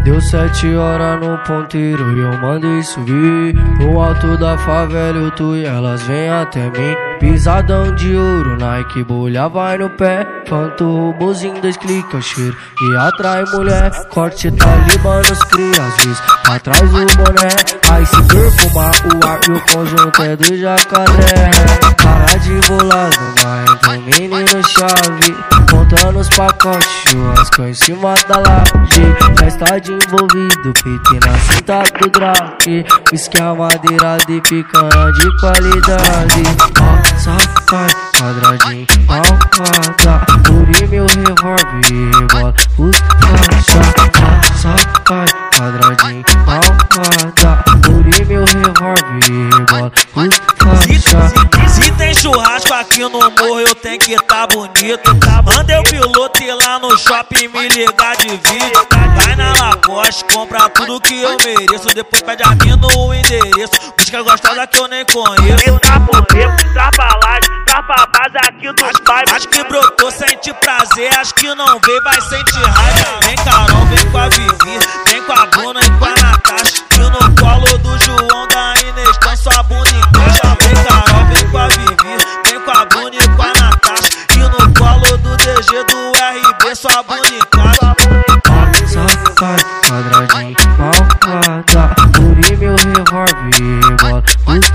Deu 7 horas no ponteiro e eu mandei subir no alto da favela, eu tu e elas vêm até mim. Pisadão de ouro, Nike, bolha vai no pé. Fanto, robozinho, 2 cliques, cheiro e atrai mulher. Corte talibã nos cria, às vezes atrás o boné. Aí se perfumar o ar e o conjunto é do jacaré. Para de bolado, mas então menino chave, contando os pacotes, churrasco em cima da laje. Festa de envolvido, PT na cinta do drake. Whisky a madeira de picanha de qualidade. Ó, safado, quadradinho, malvada. Puri meu revólver e rebola os faixa. Ó, safado, quadradinho, malvada. Puri meu revólver e rebola os faixa. Se tem churrasco aqui no morro, eu tenho que tá bonito. Manda eu piloto ir lá no shopping me ligar de vídeo. Vai na Lacoste, compra tudo que eu mereço. Depois pede a mim no endereço. Busca gostosa que eu nem conheço. Eu tá por tempo, tá pra laje, tá pra base aqui dos pais. Acho que brotou, sente prazer. Acho que não veio, vai sentir raiva. Vem Carol, vem com a Vivi, vem com a Bruna e com a Natasha. E no colo do João, da Inês, tem sua bunda encaixa. Vem Carol, vem com a Vivi, vem com a Bruna e com a Natasha. E no colo do DG, do RB, sua bunda encaixa. Safado, quadradinho, malvada. Puri meu revólver e rebola os